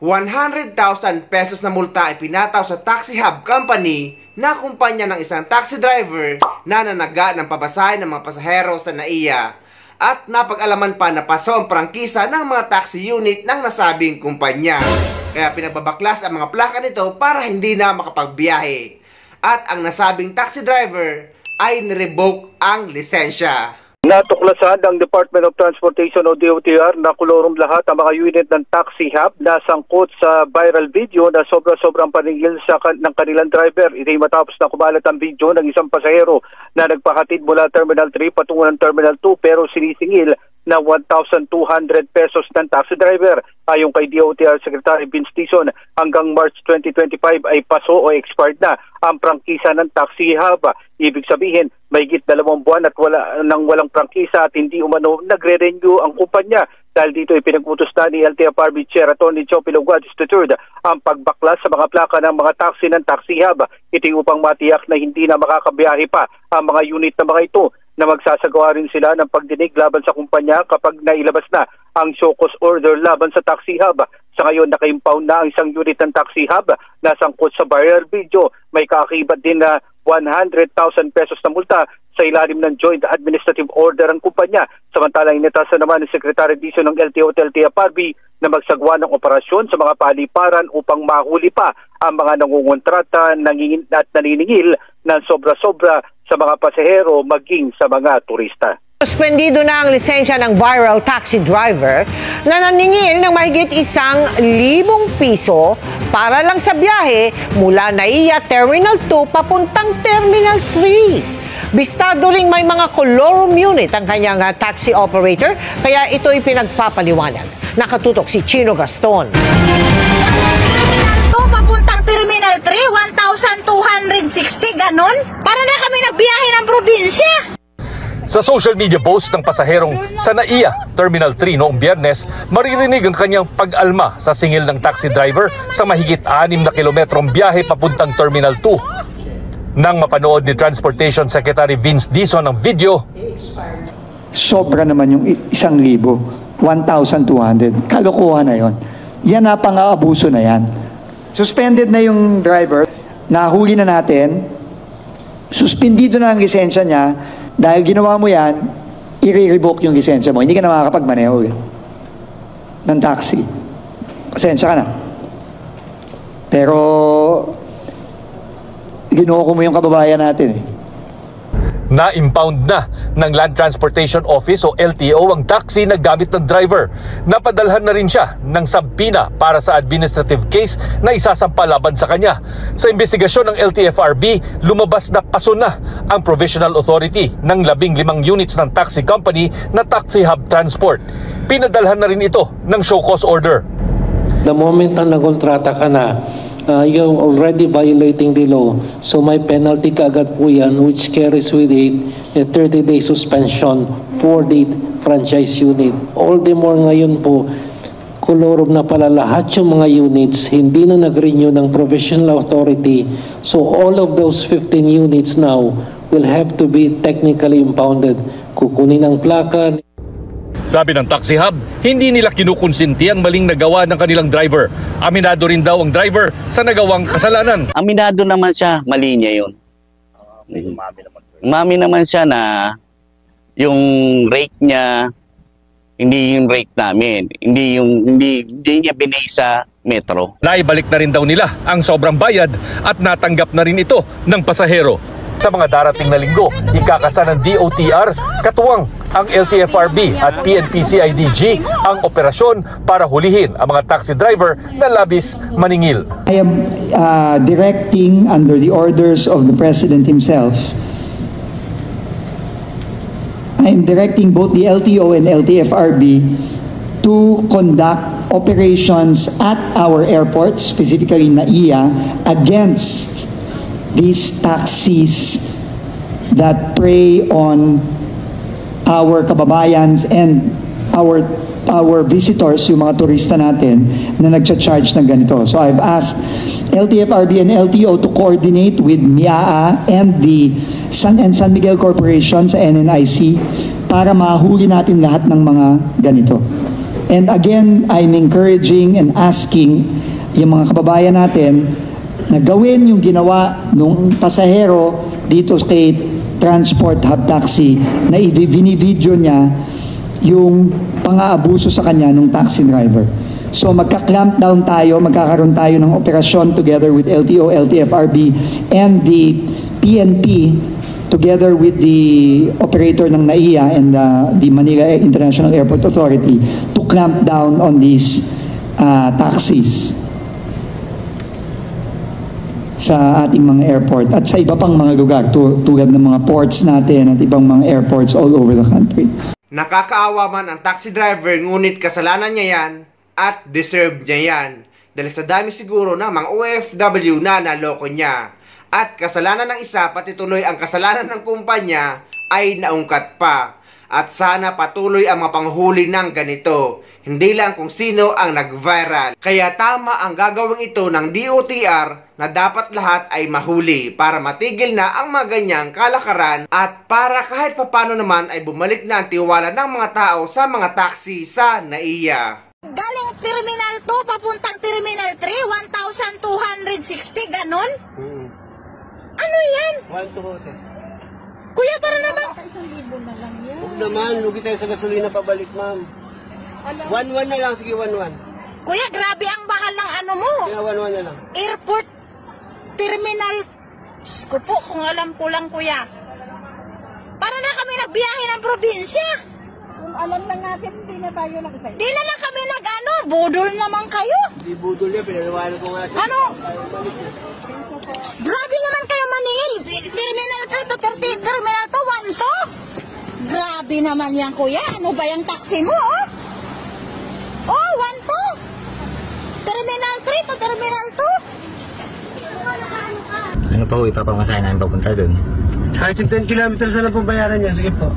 100,000 pesos na multa ay pinataw sa Taxi Hub Company na kumpanya ng isang taxi driver na nanaga ng pabasahe ng mga pasahero sa NAIA at napag-alaman pa na paso ang prangkisa ng mga taxi unit ng nasabing kumpanya. Kaya pinagbabaklas ang mga plaka nito para hindi na makapagbiyahe. At ang nasabing taxi driver ay nirevoke ang lisensya. Natuklasan ng Department of Transportation o DOTR na kulorum lahat ang mga unit ng Taxi Hub na sangkot sa viral video na sobra-sobrang paningil ng kanilang driver. Ito'y matapos na kumalat ang video ng isang pasahero na nagpakatid mula Terminal 3 patungo ng Terminal 2 pero sinisingil na 1,200 pesos ng taxi driver. Ayon kay DOTR Secretary Vince Dizon, hanggang March 2025 ay paso o expired na ang prangkisa ng Taxi Hub. Ibig sabihin, mahigit 2 buwan at walang prangkisa at hindi umano nagre-renew ang kumpanya. Dahil dito ay pinag-utos na ni LTFRB Chair Atty. Joe Piloguadis III ang pagbaklas sa mga plaka ng mga taxi ng Taxi Hub. Ito upang matiyak na hindi na makakabiyahe pa ang mga unit na mga ito, na magsasagawa rin sila ng pagdinig laban sa kumpanya kapag nailabas na ang show cause order laban sa Taxi Hub. Sa ngayon, naka-impound na ang isang unit ng Taxi Hub na sangkot sa viral video. May kaakibat din na 100,000 pesos na multa sa ilalim ng Joint Administrative Order ang kumpanya. Samantalang inatasan naman ni Secretary Dizon ng LTO at LTFRB na magsagawa ng operasyon sa mga paliparan upang mahuli pa ang mga nangungontrata at naniningil ng sobra-sobra sa mga pasahero maging sa mga turista. Suspendido na ang lisensya ng viral taxi driver na naningil ng mahigit 1,000 piso para lang sa biyahe mula NAIA Terminal 2 papuntang Terminal 3. Bistado ring may mga colorum unit ang kanyang taxi operator, kaya ito'y pinagpapaliwanag. Nakatutok si Chino Gaston. Terminal 2 papuntang Terminal 3, 1,260, ganon? Para na kami nagbiyahe ng probinsya. Sa social media post ng pasaherong sa NAIA Terminal 3 noong Biyernes, maririnig ang kanyang pag-alma sa singil ng taxi driver sa mahigit 6 na kilometrong biyahe papuntang Terminal 2. Nang mapanood ni Transportation Secretary Vince Dizon ang video, sobra naman yung 1,000, 1,200. Kalokohan na yon. Yan na pang-aabuso na yan. Suspended na yung driver, nahuli na natin, suspendido na ang lisensya niya. Dahil ginawa mo yan, i-revoke yung lisensya mo. Hindi ka na makakapagmaneho ng taxi. Pasensya ka na. Pero, ginoko mo yung kababayan natin eh. Na-impound na ng Land Transportation Office o LTO ang taxi na gamit ng driver. Napadalhan na rin siya ng subpoena para sa administrative case na isasampa laban sa kanya. Sa investigasyon ng LTFRB, lumabas na paso na ang Provisional Authority ng 15 units ng taxi company na Taxi Hub Transport. Pinadalhan na rin ito ng show cause order. The moment na nagontrata ka na, you're already violating the law. So may penalty kaagad po yan, which carries with it a 30-day suspension for the franchise unit. All the more ngayon po, kolorum na pala lahat yung mga units, hindi na nag-renew ng provisional authority. So all of those 15 units now will have to be technically impounded. Kukunin ang plaka. Sabi ng Taxi Hub, hindi nila kinukonsinti ang maling nagawa ng kanilang driver. Aminado rin daw ang driver sa nagawang kasalanan. Aminado naman siya, mali niya yun. Umami naman siya na yung rate niya, hindi yung rate namin. Hindi niya binay sa metro. Naibalik na rin daw nila ang sobrang bayad at natanggap na rin ito ng pasahero. Sa mga darating na linggo, ikakasa ng DOTR, katuwang ang LTFRB at PNP-CIDG ang operasyon para hulihin ang mga taxi driver na labis maningil. I am directing under the orders of the President himself. I am directing both the LTO and LTFRB to conduct operations at our airports, specifically NAIA, against these taxis that prey on our kababayans and our visitors, yung mga turista natin na nagcha-charge ng ganito. So I've asked LTFRB and LTO to coordinate with MIAA and the San Miguel Corporation sa NNIC para mahuli natin lahat ng mga ganito. And again, I'm encouraging and asking yung mga kababayan natin na gawin yung ginawa nung pasahero dito kay Transport Hub Taxi na i-video niya yung pang-aabuso sa kanya nung taxi driver. So magka-clamp down tayo, magkakaroon tayo ng operasyon together with LTO, LTFRB, and the PNP together with the operator ng NAIA and the Manila International Airport Authority to clamp down on these taxis sa ating mga airport at sa iba pang mga lugar tulad ng mga ports natin at ibang mga airports all over the country. Nakakaawa man ang taxi driver, ngunit kasalanan niya yan at deserve niya yan. Dahil sa dami siguro ng mga OFW na naloko niya. At kasalanan ng isa, pati tuloy ang kasalanan ng kumpanya ay naungkat pa. At sana patuloy ang mapanghuli ng ganito. Hindi lang kung sino ang nag-viral. Kaya tama ang gagawin ito ng DOTR na dapat lahat ay mahuli para matigil na ang mga ganyang kalakaran at para kahit papano naman ay bumalik na ang tiwala ng mga tao sa mga taxi sa NAIA. Galing Terminal 2 papuntang Terminal 3, 1,260, ganon? Ano yan? 1 to hotel. Kuya, para naman... 1,000 na lang yan. Huwag naman, lugi tayo sa gasolina pabalik, ma'am. 1,1 na lang, sige 1,1. Kuya, grabe ang bakal ng ano mo. Kaya 1,1 na lang. Airport, Terminal... Ko po, kung alam ko lang, kuya. Para na kami nagbiyahe ng probinsya. Kung alam lang natin, hindi na tayo nakitayo. Di na lang kami nag-ano, budol naman kayo. Hindi budol yan, pinaliwanag ko nga siya. Ano? Grabe naman kayo maningil. Terminal 3 to Terminal 2, 1 to. Grabe naman yan, kuya. Ano ba yung taxi mo, oh? Oh, 1 to. Terminal 3 to Terminal 2. Ano pa ho, ipapamasahin namin papunta doon? Kahit yung 10 kilometers na lang po bayaran niya, sige po.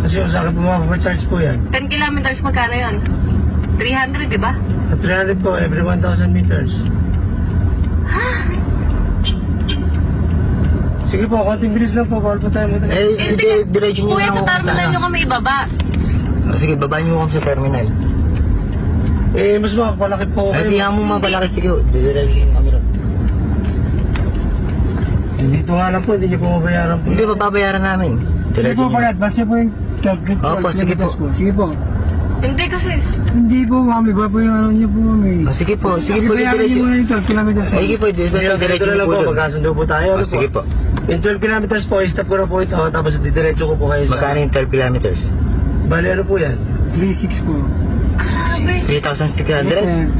Kasi yung sa akin po mga-charge po yan. 10 kilometers magkano yun? 300, di ba? At 300 po every 1,000 meters. Sige po, konting bilis lang po. Bawal po tayo muna. Diretso nyo Kuya, sa terminal nyo kami ibaba. Sige, baba nyo kami sa terminal. Mas makapalaki po kayo. Hindi mo mapalaki, sige. Diretso nyo kami ron. Dito nga lang po, hindi nyo po mabayaran po. Hindi, mababayaran namin. Sige po, pag-advance nyo po yung Opo, sige po. Sige po. Hindi kasi. Hindi po, mami. Ba po yung ano nyo po, mami. Sige po, sige po. Ibayaran nyo muna yung 12 kilometers. Sige po, diretso nyo po doon. Magkasundo po tayo. Sige po. Yung 12 kilometers po, stop ko na po ito. Tapos diretso ko po kayo sa... Magkano yung 12 kilometers? Bali, ano po yan? 3,600 po. 3,600?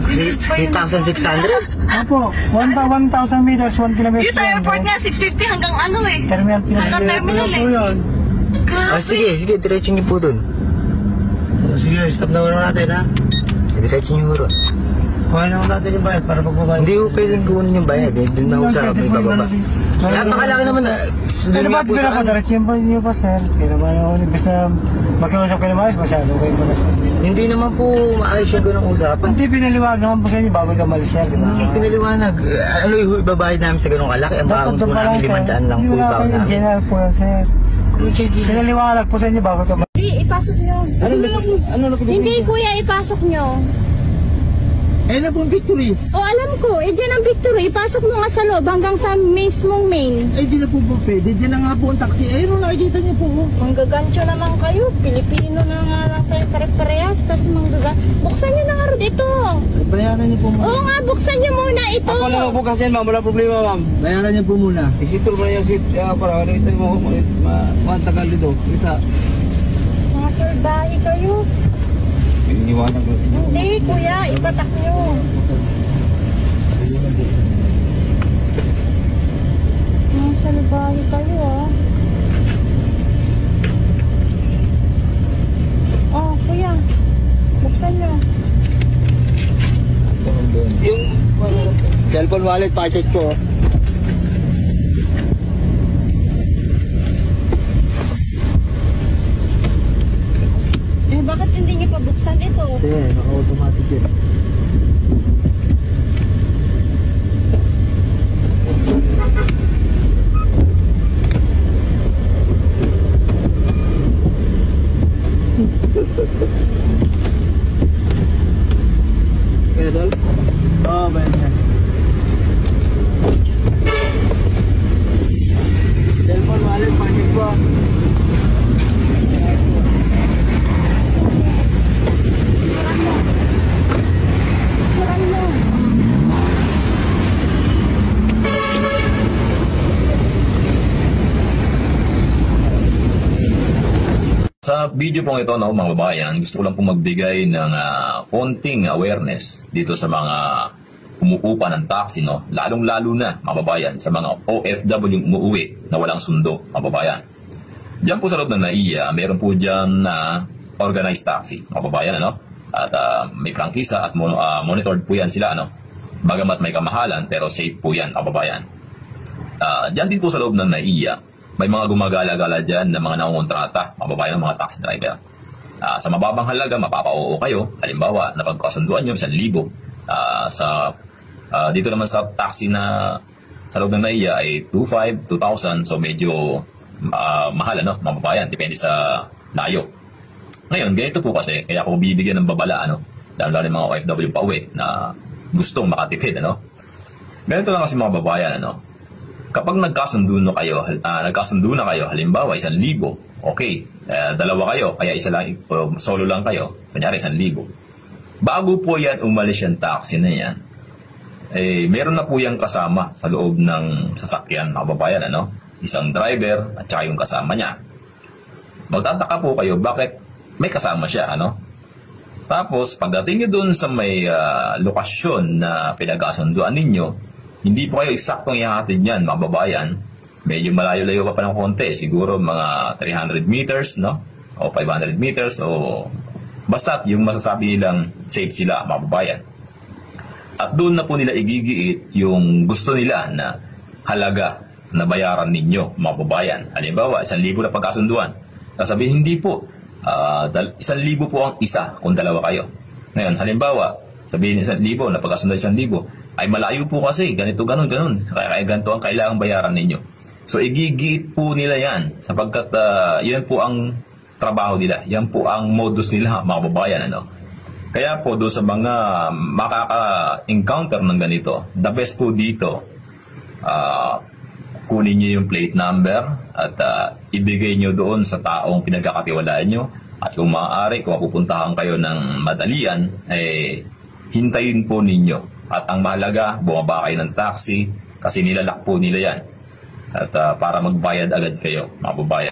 3,600? Opo, 1,000 meters, 1 kilometer. Yung sa airport niya, 650 hanggang ano eh. Terminal eh. Oh, sige, diretso nyo po doon. Sige, stop na muna natin, ha? Diretso nyo ron. Kuhain na natin yung bayad para pagbabayad. Hindi ko pwedeng kunin yung bayad eh. Doon na ako sa may bababa. Napakalaki naman na. Ano ba? Hindi na po, diretso yung pa, sir. Kaya naman yung imbes na magkausap kayo naman, masyado kayo naman. Hindi naman po maayos yung ganong usapan. Hindi, pinaliwanag naman po sa inyo bago ka malis, sir. Hindi pinaliwanag. Ano yung ibabayad namin sa ganong kalaki? Ang baon po namin 500 lang po ibaon namin. General po yan, sir. Pinaliwanag po sa inyo bago ka malis. Hindi, ipasok nyo. Hindi kuya, ipasok nyo. Na pong victory. O alam ko, dyan ang victory. Ipasok mo nga sa loob hanggang sa mismong main. Di na po pwede. Dyan na nga po ang taxi. Ayun, nakikita niyo po. Manggagancho naman kayo. Pilipino na nga lang kayo pare-parehas. Tapos buksan nyo na nga rin ito. Bayaran niyo po muna. Oo nga, buksan nyo muna ito. Ako na magbukasin, ma'am. Wala problema, ma'am. Bayaran niyo po muna. Isitur mo na yung seat. Para ito mo matagal dito. Isa. Mga surbahe kayo. Iniwanan ko. Hindi, kuya. Ipatak nyo. Mga surbahe kayo, ah. Oh, kuya. Buksan nyo. Yung cellphone wallet, pa-check ko. Bakit hindi niyo pa buksan ito? Sige, naka-automatic yun. Idol? Oo, bayad yan. Cellphone wallet, panig po. Sa video pong ito, no, mga babayan, gusto ko lang pong magbigay ng konting awareness dito sa mga umuupa ng taxi, no? Lalong-lalo na, mga babayan, sa mga OFW umuuwi na walang sundo, mga babayan. Diyan po sa loob ng NAIA, meron po dyan na organized taxi, mga babayan, ano? At may prangkisa at monitored po yan sila, ano? Bagamat may kamahalan, pero safe po yan, mga babayan. Diyan din po sa loob ng NAIA, may mga gumagala-gala dyan na mga nangongontrata, mga babayan, mga taxi driver. Sa mababang halaga, mapapa-oo kayo. Halimbawa, napagkasunduan nyo, 1,000. Dito naman sa taxi na sa loob ng NAIA ay 2,500, 2,000. So medyo mahal, ano, mga babayan. Depende sa layo. Ngayon, ganito po kasi, kaya ako bibigyan ng babala, ano, lalo ng mga OFW pa uwi na gustong makatipid, ano. Ganito lang kasi mga babayan, ano. Kapag nagkasundo na kayo, halimbawa 1,000, okay, dalawa kayo, kaya isa lang, solo lang kayo, kunyari 1,000. Bago po yan umalis yung taxi na yan, meron na po yung kasama sa loob ng sasakyan, mga babayan, ano? Isang driver at saka yung kasama niya. Magtataka po kayo, bakit may kasama siya, ano? Tapos, pagdating nyo dun sa may lokasyon na pinagkasunduan ninyo, hindi po kayo eksaktong ihahatid yan, mga babayan. Medyo malayo-layo pa ng konti. Siguro mga 300 meters, no? O 500 meters, o basta yung masasabi nilang safe sila, mga babayan. At doon na po nila igigiit yung gusto nila na halaga na bayaran ninyo, mga babayan. Halimbawa, 1,000 na pagkasunduan. Sasabihin, hindi po. 1,000 po ang isa kung dalawa kayo. Ngayon, halimbawa, sabihin 1,000 na pagkasunduan 1,000, ay malayo po kasi, ganito, ganun. Kaya ganito ang kailangang bayaran ninyo. So, igigiit po nila yan, sapagkat yan po ang trabaho nila. Yan po ang modus nila, mga babayan, ano. Kaya po, doon sa mga makaka-encounter ng ganito, the best po dito, kunin nyo yung plate number at ibigay nyo doon sa taong pinagkakatiwalaan nyo. At kung maaari, kung pupuntahan kayo ng madalian, hintayin po ninyo. At ang mahalaga, bumaba kayo ng taxi kasi nilalak po nila yan. At para magbayad agad kayo, mga babayan.